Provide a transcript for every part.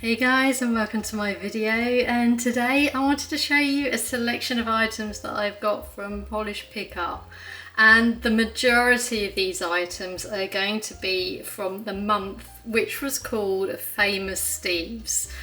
Hey guys, and welcome to my video, and today I wanted to show you a selection of items that I've got from Polish Pickup, and the majority of these items are going to be from the month which was called Famous Steve's.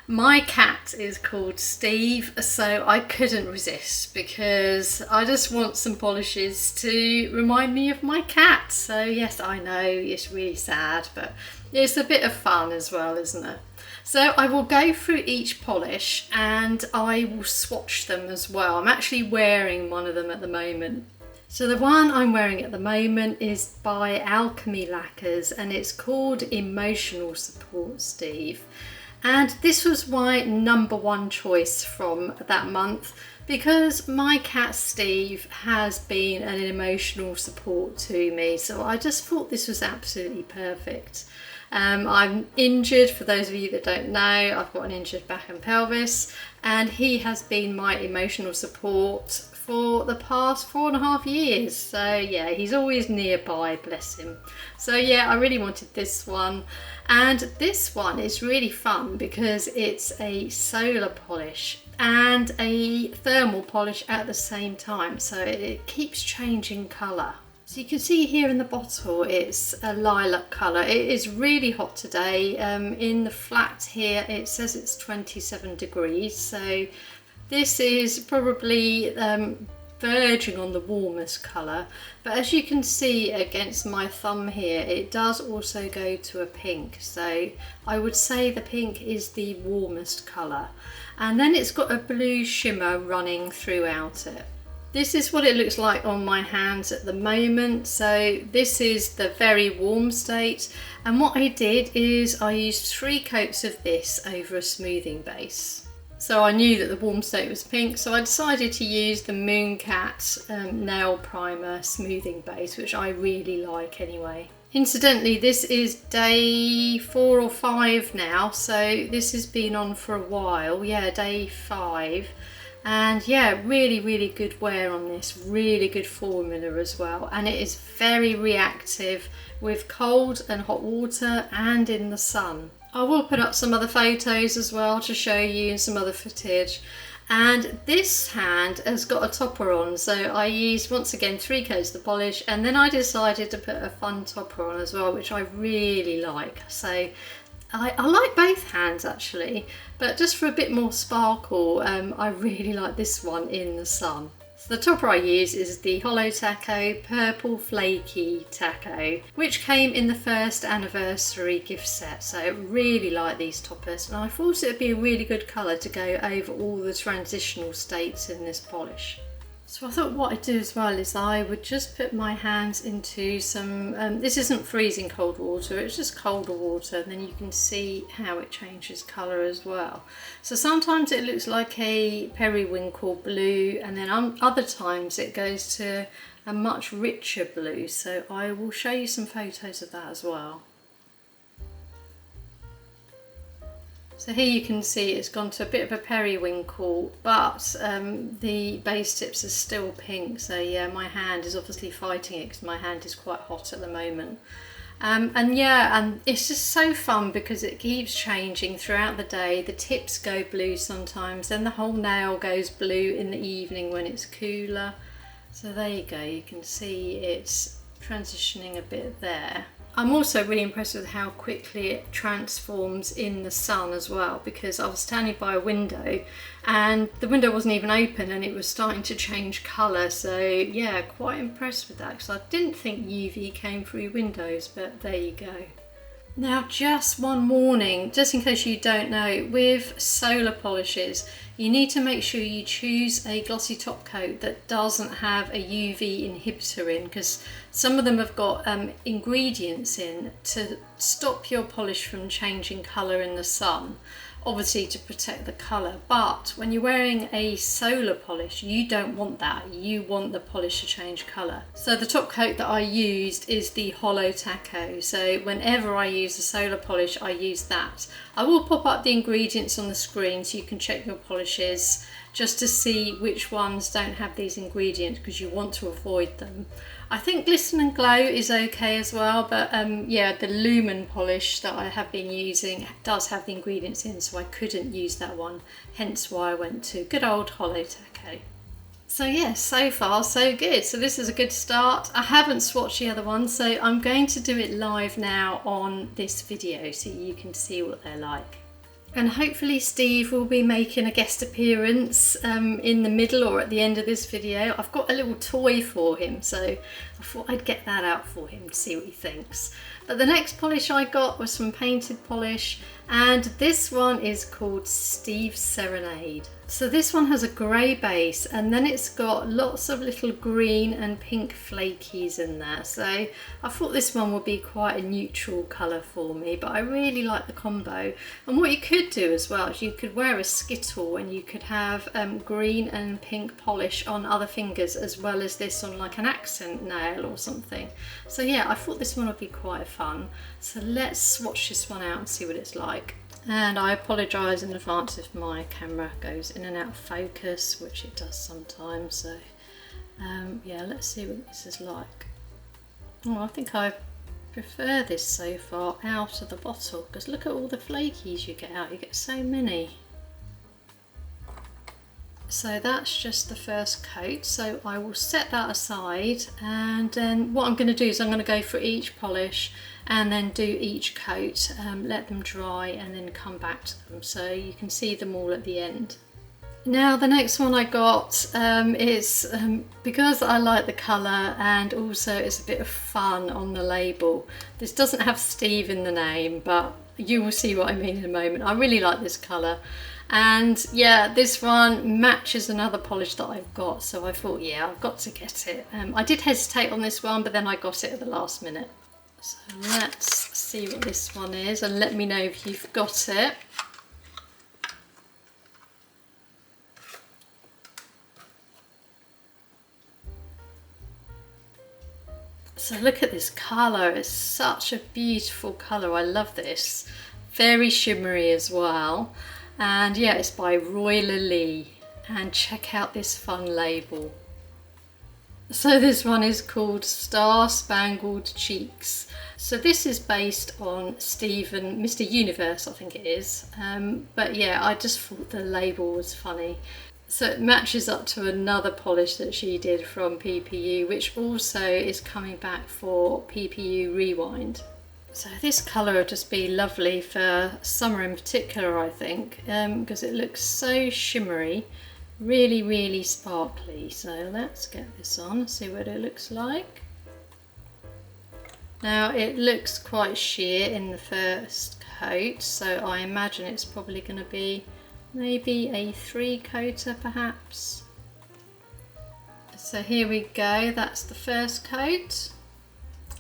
My cat is called Steve, so I couldn't resist because I just want some polishes to remind me of my cat. So yes, I know it's really sad, but it's a bit of fun as well, isn't it? So I will go through each polish and I will swatch them as well. I'm actually wearing one of them at the moment. So the one I'm wearing at the moment is by Alchemy Lacquers and it's called Emotional Support Steve. And this was my number one choice from that month because my cat Steve has been an emotional support to me. So I just thought this was absolutely perfect. I'm injured, for those of you that don't know, I've got an injured back and pelvis, and he has been my emotional support for the past 4.5 years. So yeah, he's always nearby, bless him. So yeah, I really wanted this one. And this one is really fun because it's a solar polish and a thermal polish at the same time. So it keeps changing colour. So you can see here in the bottle it's a lilac colour. It is really hot today. In the flat here it says it's 27 degrees, so this is probably verging on the warmest colour, but as you can see against my thumb here it does also go to a pink, so I would say the pink is the warmest colour, and then it's got a blue shimmer running throughout it. This is what it looks like on my hands at the moment. So this is the very warm state. And what I did is I used 3 coats of this over a smoothing base. So I knew that the warm state was pink, so I decided to use the Mooncat nail primer smoothing base, which I really like anyway. Incidentally, this is day 4 or 5 now, so this has been on for a while. Yeah, day 5. And yeah, really good wear on this, really good formula as well, and it is very reactive with cold and hot water and in the sun. I will put up some other photos as well to show you and some other footage. And this hand has got a topper on, so I used once again 3 coats of the polish, and then I decided to put a fun topper on as well, which I really like. So I like both hands actually, but just for a bit more sparkle, I really like this one in the sun. So the topper I use is the Hollow Taco Purple Flaky Taco, which came in the first anniversary gift set. So I really like these toppers, and I thought it would be a really good colour to go over all the transitional states in this polish. So I thought what I'd do as well is I would just put my hands into some, this isn't freezing cold water, it's just colder water, and then you can see how it changes colour as well. So sometimes it looks like a periwinkle blue, and then other times it goes to a much richer blue. So I will show you some photos of that as well. So here you can see it's gone to a bit of a periwinkle, but the base tips are still pink. So yeah, my hand is obviously fighting it because my hand is quite hot at the moment. And yeah, and it's just so fun because it keeps changing throughout the day. The tips go blue sometimes, then the whole nail goes blue in the evening when it's cooler. So there you go, you can see it's transitioning a bit there. I'm also really impressed with how quickly it transforms in the sun as well, because I was standing by a window and the window wasn't even open and it was starting to change colour. So yeah, quite impressed with that because I didn't think UV came through windows, but there you go. Now just one warning, just in case you don't know, with solar polishes you need to make sure you choose a glossy top coat that doesn't have a UV inhibitor in, because some of them have got ingredients in to stop your polish from changing colour in the sun, obviously to protect the colour. But when you're wearing a solar polish you don't want that, you want the polish to change colour. So the top coat that I used is the Hollow Taco, so whenever I use a solar polish I use that. I will pop up the ingredients on the screen so you can check your polishes just to see which ones don't have these ingredients, because you want to avoid them. I think Glisten and Glow is okay as well, but yeah, the Lumen polish that I have been using does have the ingredients in, so I couldn't use that one, hence why I went to good old Holotaco. So yeah, so far so good. So this is a good start. I haven't swatched the other one, so I'm going to do it live now on this video so you can see what they're like. And hopefully Steve will be making a guest appearance in the middle or at the end of this video. I've got a little toy for him, so I thought I'd get that out for him to see what he thinks. But the next polish I got was some painted polish, and this one is called Steve's Serenade. So this one has a grey base, and then it's got lots of little green and pink flakies in there. So I thought this one would be quite a neutral colour for me, but I really like the combo. And what you could do as well is you could wear a skittle and you could have green and pink polish on other fingers as well as this on like an accent nail or something. So yeah, I thought this one would be quite fun. So let's swatch this one out and see what it's like. And I apologise in advance if my camera goes in and out of focus, which it does sometimes. So yeah, let's see what this is like. Oh, I think I prefer this so far out of the bottle, because look at all the flakies you get out. You get so many. So that's just the first coat, so I will set that aside, and then what I'm going to do is I'm going to go for each polish and then do each coat, let them dry and then come back to them so you can see them all at the end. Now the next one I got is because I like the colour and also it's a bit of fun on the label. This doesn't have Steve in the name, but you will see what I mean in a moment. I really like this colour. And yeah, this one matches another polish that I've got, so I thought, yeah, I've got to get it. I did hesitate on this one, but then I got it at the last minute. So let's see what this one is and let me know if you've got it. So look at this colour, it's such a beautiful colour, I love this. Very shimmery as well. And yeah, it's by Royler Lee, and check out this fun label. So this one is called Star Spangled Cheeks. So this is based on Stephen, Mr. Universe I think it is, but yeah, I just thought the label was funny. So it matches up to another polish that she did from PPU, which also is coming back for PPU Rewind. So this colour would just be lovely for summer in particular, I think, because it looks so shimmery, really, really sparkly. So let's get this on and see what it looks like. Now it looks quite sheer in the first coat, so I imagine it's probably going to be maybe a 3-coater perhaps. So here we go, that's the first coat.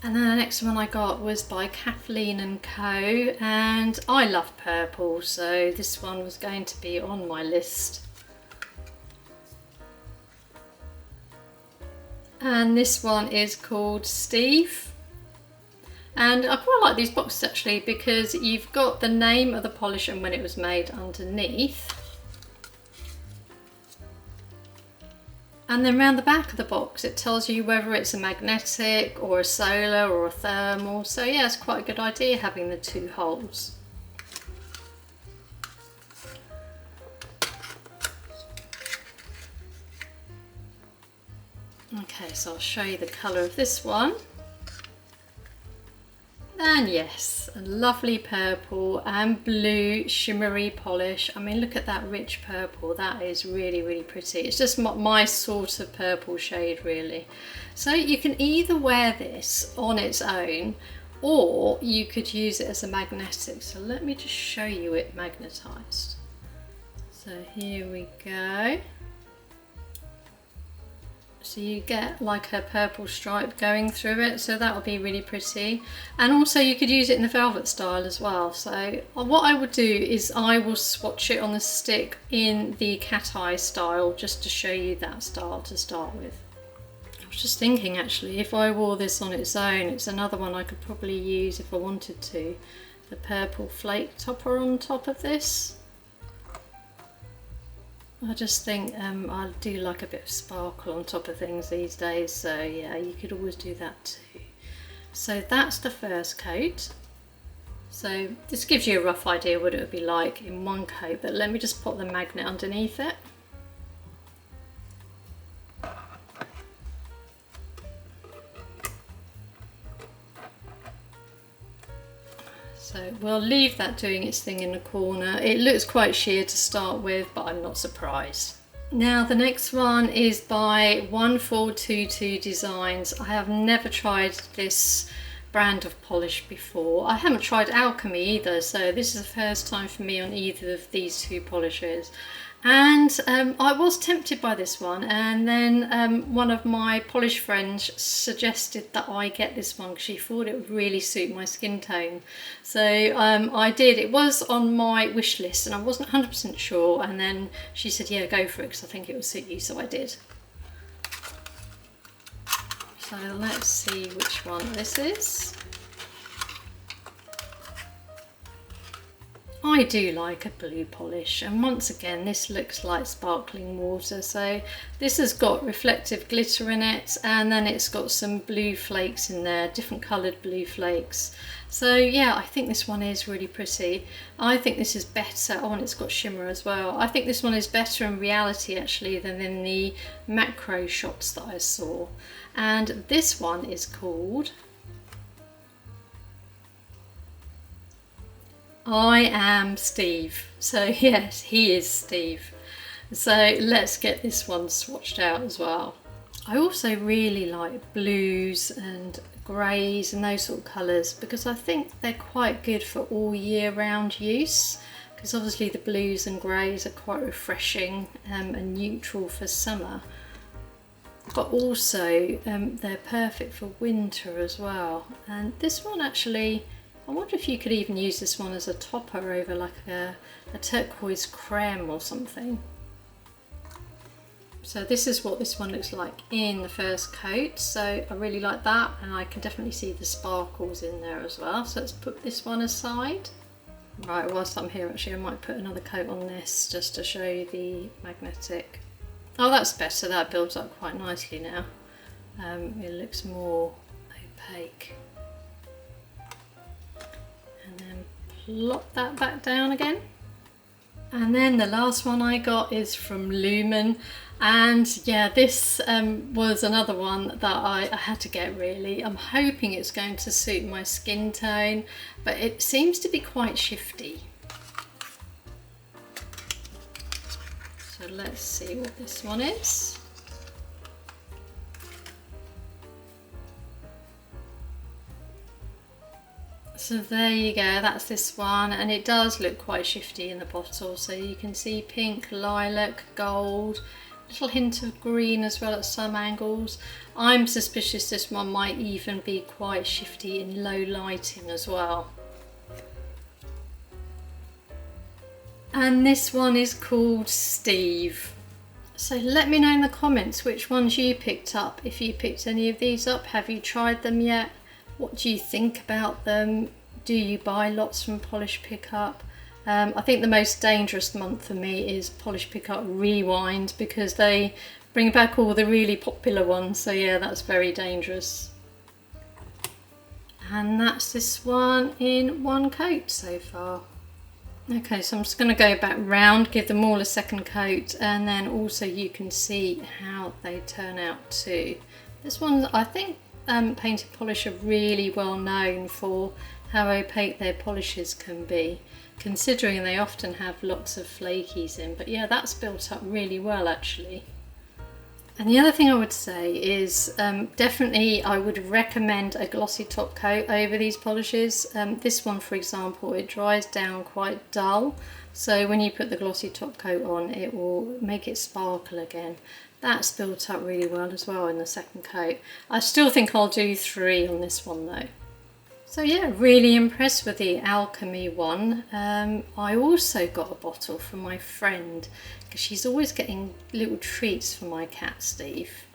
And then the next one I got was by Kathleen & Co, and I love purple, so this one was going to be on my list. And this one is called Steve. And I quite like these boxes actually, because you've got the name of the polish and when it was made underneath. And then around the back of the box it tells you whether it's a magnetic or a solar or a thermal. So yeah, it's quite a good idea having the 2 holes. Okay, so I'll show you the colour of this one. And yes, a lovely purple and blue shimmery polish. I mean, look at that rich purple. That is really, really pretty. It's just my sort of purple shade, really. So you can either wear this on its own, or you could use it as a magnetic. So let me just show you it magnetized. So here we go. So you get like a purple stripe going through it, so that would be really pretty. And also you could use it in the velvet style as well. So what I would do is I will swatch it on the stick in the cat eye style, just to show you that style to start with. I was just thinking actually, if I wore this on its own, it's another one I could probably use if I wanted to. the purple flake topper on top of this. I just think I do like a bit of sparkle on top of things these days, so yeah, you could always do that too. So that's the first coat. So this gives you a rough idea what it would be like in one coat, but let me just pop the magnet underneath it. So we'll leave that doing its thing in the corner. It looks quite sheer to start with, but I'm not surprised. Now the next one is by 1422 Designs. I have never tried this brand of polish before. I haven't tried Alchemy either, so this is the first time for me on either of these two polishes. And I was tempted by this one, and then one of my polish friends suggested that I get this one because she thought it would really suit my skin tone. So I did. It was on my wish list and I wasn't 100% sure, and then she said, yeah, go for it because I think it will suit you, so I did. So let's see which one this is. I do like a blue polish, and once again this looks like sparkling water. So this has got reflective glitter in it, and then it's got some blue flakes in there, different coloured blue flakes. So yeah, I think this one is really pretty. I think this is better. Oh, and it's got shimmer as well. I think this one is better in reality actually than in the macro shots that I saw. And this one is called I Am Steve. So yes, he is Steve. So let's get this one swatched out as well. I also really like blues and greys and those sort of colours because I think they're quite good for all year round use, because obviously the blues and greys are quite refreshing and neutral for summer, but also they're perfect for winter as well. And this one actually, I wonder if you could even use this one as a topper over like a turquoise creme or something. So this is what this one looks like in the first coat. So I really like that, and I can definitely see the sparkles in there as well. So let's put this one aside. Right, whilst I'm here actually I might put another coat on this just to show you the magnetic. Oh, that's better, that builds up quite nicely now. It looks more opaque. And then plop that back down again. And then the last one I got is from Lumen, and yeah, this was another one that I had to get really. I'm hoping it's going to suit my skin tone, but it seems to be quite shifty. So let's see what this one is. So there you go, that's this one, and it does look quite shifty in the bottle. So you can see pink, lilac, gold, a little hint of green as well at some angles. I'm suspicious this one might even be quite shifty in low lighting as well. And this one is called Steve. So let me know in the comments which ones you picked up. If you picked any of these up, have you tried them yet? What do you think about them? Do you buy lots from Polish Pickup? I think the most dangerous month for me is Polish Pickup Rewind, because they bring back all the really popular ones. So yeah, that's very dangerous. And that's this one in one coat so far. Okay, so I'm just going to go back round, give them all a second coat, and then also you can see how they turn out too. This one, I think Painted Polish are really well known for how opaque their polishes can be, considering they often have lots of flakies in, but yeah, that's built up really well actually. And the other thing I would say is definitely I would recommend a glossy top coat over these polishes. This one, for example, it dries down quite dull, so when you put the glossy top coat on it will make it sparkle again. That's built up really well as well in the second coat. I still think I'll do 3 on this one though. So yeah, really impressed with the Alchemy one. I also got a bottle from my friend because she's always getting little treats for my cat Steve.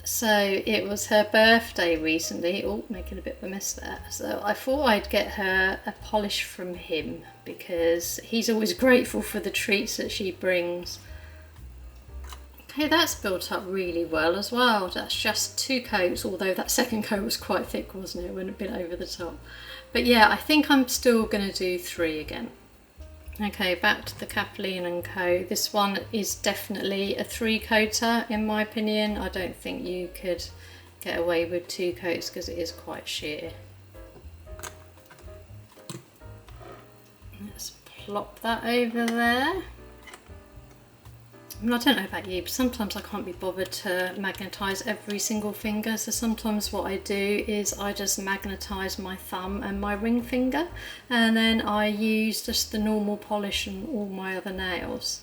So it was her birthday recently. Oh, making a bit of a mess there. So I thought I'd get her a polish from him because he's always grateful for the treats that she brings. Okay, that's built up really well as well. That's just 2 coats, although that second coat was quite thick, wasn't it? It went a bit over the top. But yeah, I think I'm still going to do 3 again. Okay, back to the Kathleen & Co. This one is definitely a 3-coater in my opinion. I don't think you could get away with 2 coats because it is quite sheer. Let's plop that over there. I don't know about you, but sometimes I can't be bothered to magnetise every single finger, so sometimes what I do is I just magnetise my thumb and my ring finger, and then I use just the normal polish on all my other nails.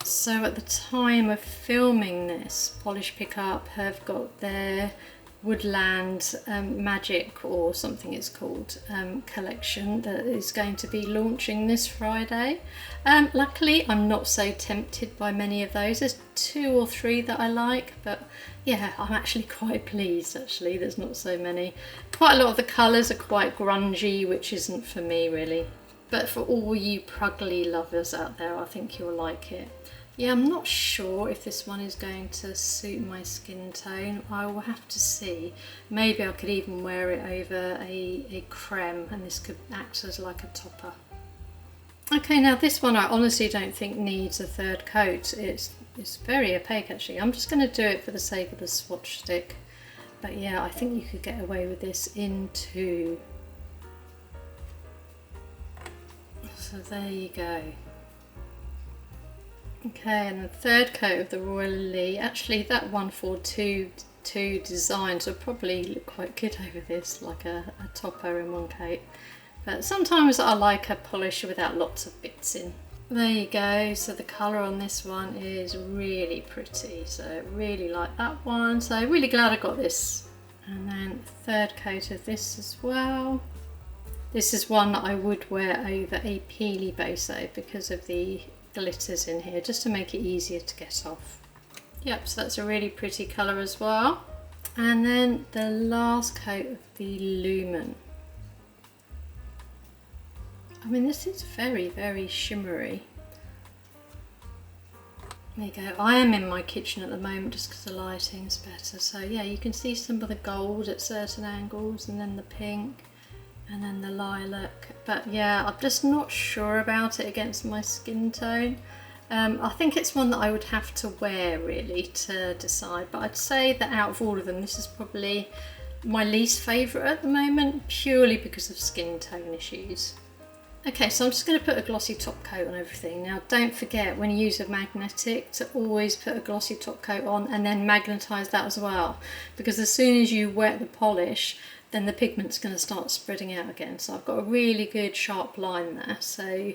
So at the time of filming this, Polish Pickup have got their Woodland Magic, or something it's called, collection that is going to be launching this Friday. Luckily I'm not so tempted by many of those. There's 2 or 3 that I like, but yeah, I'm actually quite pleased actually there's not so many. Quite a lot of the colours are quite grungy, which isn't for me really, but for all you Pruggly lovers out there, I think you'll like it. Yeah, I'm not sure if this one is going to suit my skin tone. I will have to see. Maybe I could even wear it over a creme and this could act as like a topper. Okay, now this one I honestly don't think needs a 3rd coat. It's very opaque actually. I'm just going to do it for the sake of the swatch stick. But yeah, I think you could get away with this in 2. So there you go. Okay, and the 3rd coat of the Royal Lily. Actually, that 142 designs would probably look quite good over this, like a topper in 1 coat. But sometimes I like a polish without lots of bits in. There you go, so the colour on this one is really pretty, so I really like that one. So really glad I got this. And then 3rd coat of this as well. This is one that I would wear over a peely base though, because of the glitters in here, just to make it easier to get off. Yep, so that's a really pretty colour as well. And then the last coat of the Lumen. I mean, this is very, very shimmery. There you go. I am in my kitchen at the moment just because the lighting's better. So yeah, you can see some of the gold at certain angles, and then the pink, and then the lilac. But yeah, I'm just not sure about it against my skin tone. I think it's one that I would have to wear really to decide, but I'd say that out of all of them, this is probably my least favourite at the moment, purely because of skin tone issues. Okay, so I'm just going to put a glossy top coat on everything. Now don't forget, when you use a magnetic, to always put a glossy top coat on and then magnetise that as well, because as soon as you wet the polish, then the pigment's going to start spreading out again. So I've got a really good sharp line there, so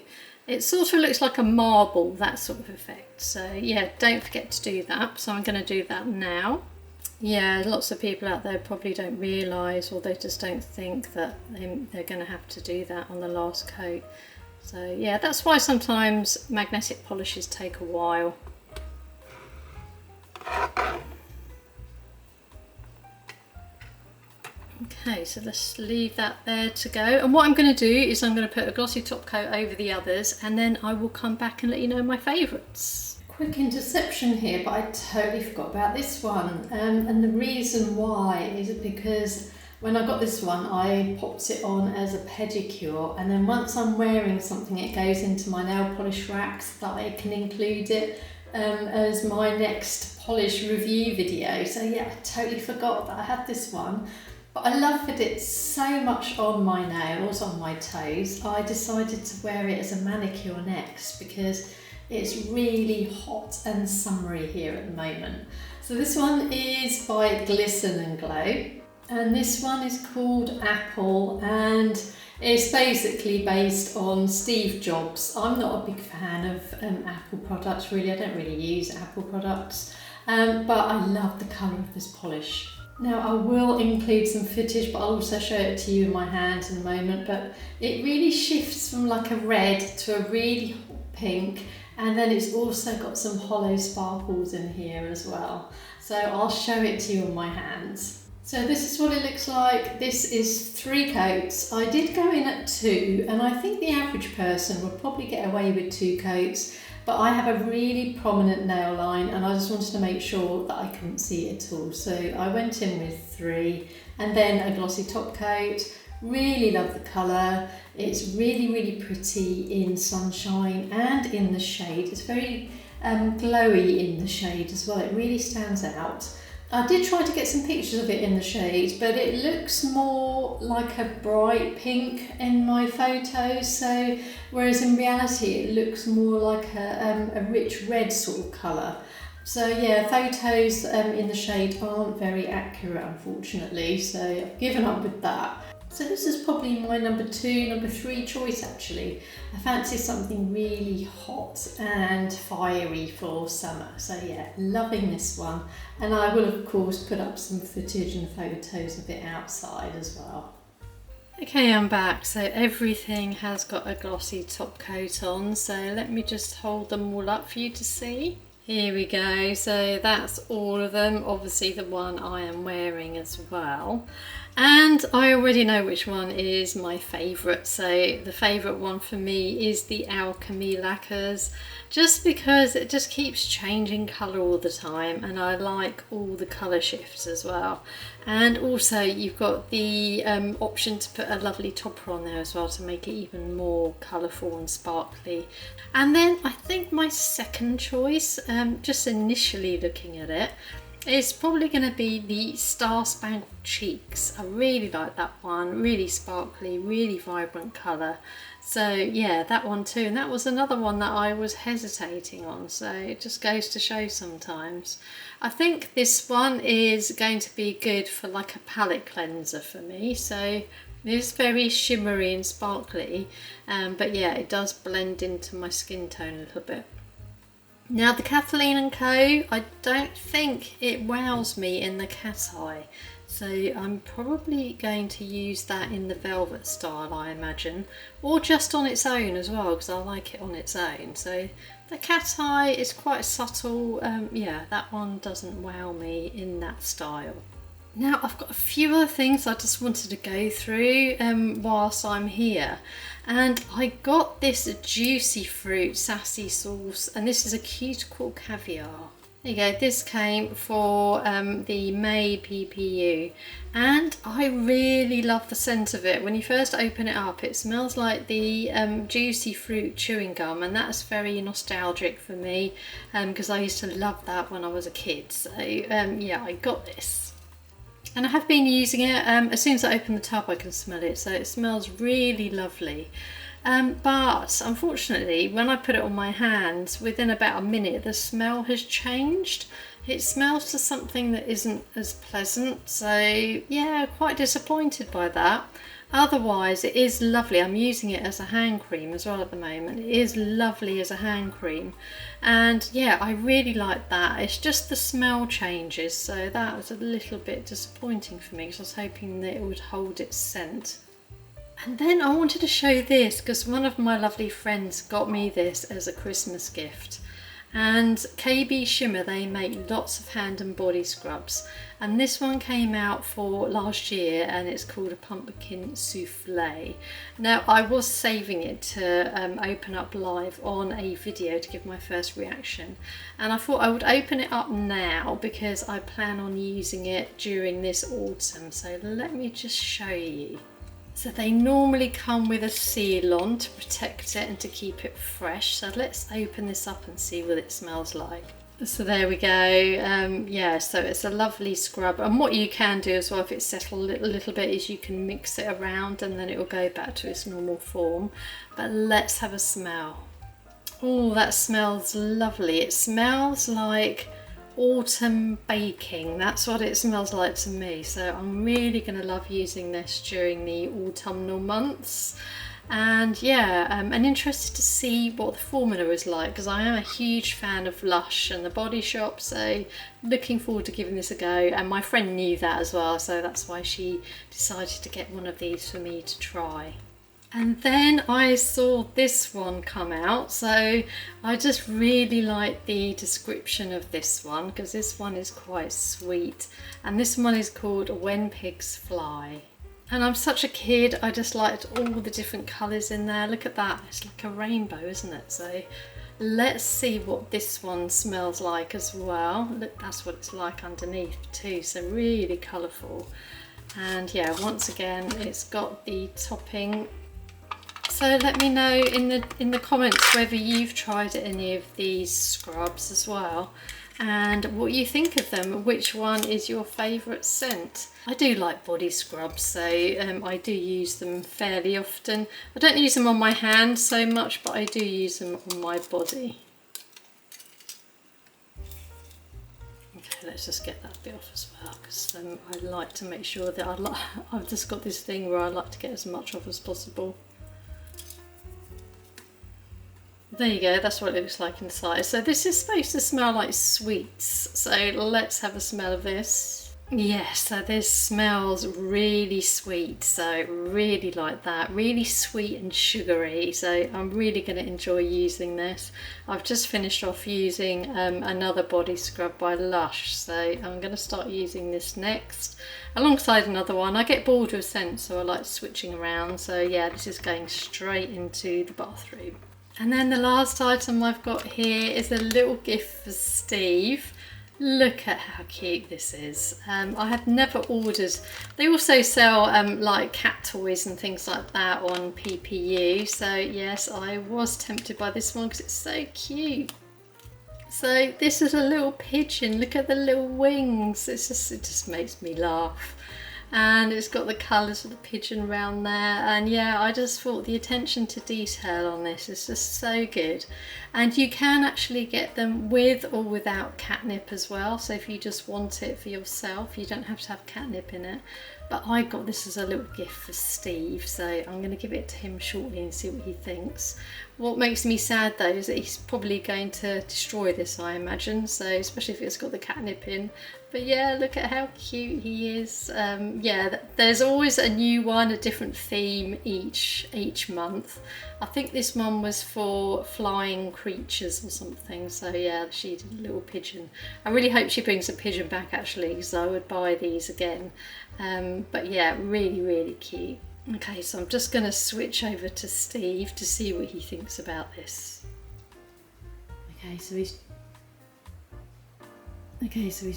it sort of looks like a marble, that sort of effect. So yeah, don't forget to do that. So I'm going to do that now. Yeah, lots of people out there probably don't realise, or they just don't think that they're going to have to do that on the last coat. So yeah, that's why sometimes magnetic polishes take a while. Okay, so let's leave that there to go. And what I'm going to do is I'm going to put a glossy top coat over the others, and then I will come back and let you know my favourites. Quick interception here, but I totally forgot about this one. And the reason why is because when I got this one, I popped it on as a pedicure, and then once I'm wearing something, it goes into my nail polish racks that I can include it as my next polish review video. So yeah, I totally forgot that I had this one. But I loved it so much on my nails, on my toes, I decided to wear it as a manicure next because it's really hot and summery here at the moment. So this one is by Glisten and Glow, and this one is called Apple, and it's basically based on Steve Jobs. I'm not a big fan of Apple products really, I don't really use Apple products, but I love the colour of this polish. Now I will include some footage, but I'll also show it to you in my hands in a moment, but it really shifts from like a red to a really hot pink, And then it's also got some hollow sparkles in here as well. So I'll show it to you on my hands. So this is what it looks like. This is 3 coats. I did go in at 2, and I think the average person would probably get away with 2 coats, but I have a really prominent nail line and I just wanted to make sure that I couldn't see it at all. So I went in with 3 and then a glossy top coat. Really love the colour. It's really, really pretty in sunshine and in the shade. It's very glowy in the shade as well. It really stands out. I did try to get some pictures of it in the shade, but it looks more like a bright pink in my photos, so whereas in reality it looks more like a rich red sort of colour. So yeah, photos in the shade aren't very accurate, unfortunately, so I've given up with that. So this is probably my number 3 choice actually. I fancy something really hot and fiery for summer. So yeah, loving this one. And I will of course put up some footage and photos of it outside as well. Okay, I'm back. So everything has got a glossy top coat on. So let me just hold them all up for you to see. Here we go. So that's all of them. Obviously the one I am wearing as well. And I already know which one is my favourite. So the favourite one for me is the Alchemy lacquers, just because it just keeps changing colour all the time and I like all the colour shifts as well. And also you've got the option to put a lovely topper on there as well to make it even more colourful and sparkly. And then I think my second choice, just initially looking at it, it's probably going to be the Star Spangled Cheeks. I really like that one, really sparkly, really vibrant colour. So yeah, that one too. And that was another one that I was hesitating on, so it just goes to show sometimes. I think this one is going to be good for like a palette cleanser for me. So it's very shimmery and sparkly, but yeah, it does blend into my skin tone a little bit. Now the Kathleen & Co, I don't think it wows me in the cat eye, so I'm probably going to use that in the velvet style, I imagine, or just on its own as well, because I like it on its own. So the cat eye is quite subtle. Yeah, that one doesn't wow me in that style. Now I've got a few other things I just wanted to go through whilst I'm here. And I got this juicy fruit sassy sauce, and this is a cuticle caviar. There you go, this came for the May PPU, and I really love the scent of it. When you first open it up, it smells like the juicy fruit chewing gum, and that's very nostalgic for me because I used to love that when I was a kid. So yeah, I got this. And I have been using it. As soon as I open the tub I can smell it, so it smells really lovely. But unfortunately when I put it on my hands, within about a minute the smell has changed. It smells to something that isn't as pleasant, so yeah, quite disappointed by that. Otherwise it is lovely. I'm using it as a hand cream as well at the moment. It is lovely as a hand cream, and yeah, I really like that. It's just the smell changes, so that was a little bit disappointing for me because I was hoping that it would hold its scent. And then I wanted to show this because one of my lovely friends got me this as a Christmas gift. And KB Shimmer, they make lots of hand and body scrubs, and this one came out for last year and it's called a pumpkin souffle. Now I was saving it to open up live on a video to give my first reaction, and I thought I would open it up now because I plan on using it during this autumn. So let me just show you. So they normally come with a seal on to protect it and to keep it fresh. So let's open this up and see what it smells like. So there we go. Yeah, so it's a lovely scrub. And what you can do as well, if it's settled a little bit, is you can mix it around and then it will go back to its normal form. But let's have a smell. Oh, that smells lovely. It smells like autumn baking. That's what it smells like to me, so I'm really going to love using this during the autumnal months. And yeah, I'm interested to see what the formula is like because I am a huge fan of Lush and the Body Shop, so looking forward to giving this a go. And my friend knew that as well, so that's why she decided to get one of these for me to try. And then I saw this one come out, so I just really like the description of this one because this one is quite sweet, and this one is called When Pigs Fly. And I'm such a kid, I just liked all the different colours in there. Look at that, it's like a rainbow, isn't it? So let's see what this one smells like as well. Look, that's what it's like underneath too, so really colourful. And yeah, once again, it's got the topping. So let me know in the comments whether you've tried any of these scrubs as well and what you think of them, which one is your favourite scent. I do like body scrubs, so I do use them fairly often. I don't use them on my hands so much, but I do use them on my body. Okay, let's just get that bit off as well, because I like to make sure that I've just got this thing where I like to get as much off as possible. There you go, that's what it looks like inside. So this is supposed to smell like sweets, so let's have a smell of this. Yes, so this smells really sweet, so really like that, really sweet and sugary, so I'm really going to enjoy using this. I've just finished off using another body scrub by Lush, so I'm going to start using this next alongside another one. I get bored with scents, so I like switching around, so yeah, this is going straight into the bathroom. And then the last item I've got here is a little gift for Steve. Look at how cute this is. I had never ordered. They also sell like cat toys and things like that on PPU. So yes, I was tempted by this one because it's so cute. So this is a little pigeon. Look at the little wings. It just makes me laugh. And it's got the colours of the pigeon around there, and yeah, I just thought the attention to detail on this is just so good. And you can actually get them with or without catnip as well, so if you just want it for yourself, you don't have to have catnip in it. But I got this as a little gift for Steve, so I'm going to give it to him shortly and see what he thinks. What makes me sad though is that he's probably going to destroy this, I imagine, so especially if it's got the catnip in. But yeah, look at how cute he is. Yeah, there's always a new one, a different theme each month. I think this one was for flying creatures or something, so yeah, she did a little pigeon. I really hope she brings a pigeon back actually, because I would buy these again. But yeah, really, really cute. Okay, so I'm just going to switch over to Steve to see what he thinks about this. Okay, so he's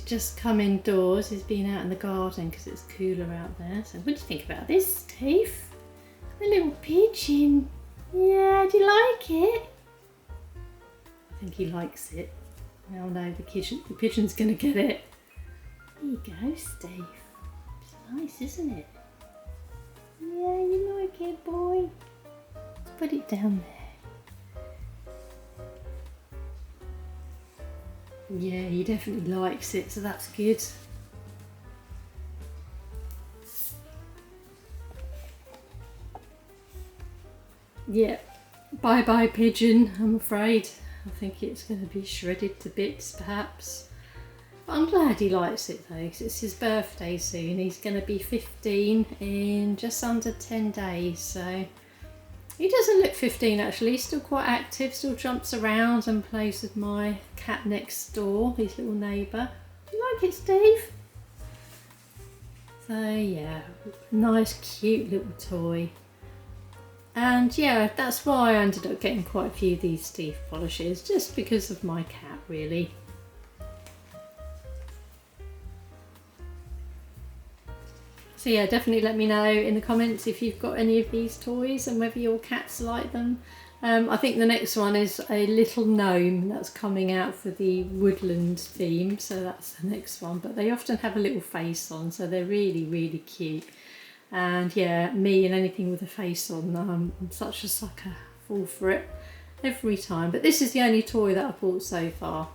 just come indoors. He's been out in the garden because it's cooler out there. So what do you think about this, Steve? The little pigeon. Yeah, do you like it? I think he likes it. Oh no, the pigeon's going to get it. There you go, Steve. It's nice, isn't it? Yeah, you like it, boy. Let's put it down there. Yeah, he definitely likes it, so that's good. Yeah, bye bye pigeon, I'm afraid. I think it's going to be shredded to bits perhaps. But I'm glad he likes it though, because it's his birthday soon. He's going to be 15 in just under 10 days, so he doesn't look 15 actually. He's still quite active, still jumps around and plays with my cat next door, his little neighbour. Do you like it, Steve? So yeah, nice cute little toy. And yeah, that's why I ended up getting quite a few of these Steve polishes, just because of my cat really. So yeah, definitely let me know in the comments if you've got any of these toys and whether your cats like them. I think the next one is a little gnome that's coming out for the woodland theme, so that's the next one. But they often have a little face on, so they're really, really cute. And yeah, me and anything with a face on, I'm such a sucker, fall for it every time. But this is the only toy that I've bought so far.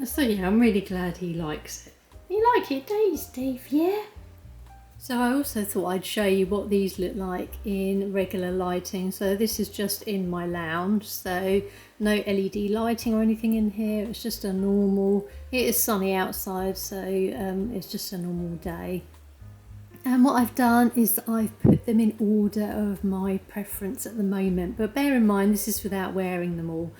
So yeah, I'm really glad he likes it. You like it, don't you, Steve? Yeah? So I also thought I'd show you what these look like in regular lighting. So this is just in my lounge, so no LED lighting or anything in here. It's just a normal, it is sunny outside, so it's just a normal day. And what I've done is I've put them in order of my preference at the moment, but bear in mind this is without wearing them all.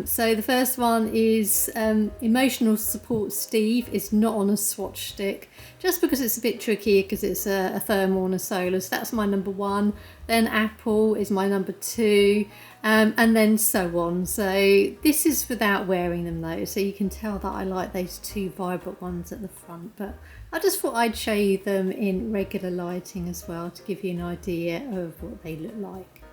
So the first one is Emotional Support Steve. Is not on a swatch stick, just because it's a bit tricky because it's a thermal and a solar. So that's my number one. Then Apple is my number two, and then so on. So this is without wearing them though, so you can tell that I like those two vibrant ones at the front, but I just thought I'd show you them in regular lighting as well to give you an idea of what they look like.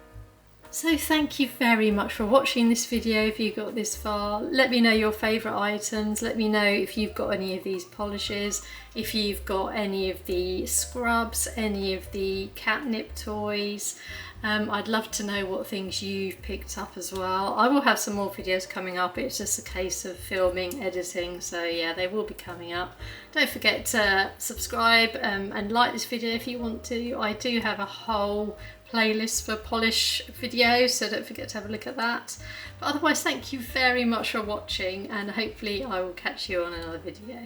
So thank you very much for watching this video. If you got this far, let me know your favourite items. Let me know if you've got any of these polishes, if you've got any of the scrubs, any of the catnip toys. I'd love to know what things you've picked up as well. I will have some more videos coming up. It's just a case of filming, editing, so yeah, they will be coming up. Don't forget to subscribe and like this video if you want to. I do have a whole playlist for polish videos, so don't forget to have a look at that. But otherwise, thank you very much for watching, and hopefully I will catch you on another video.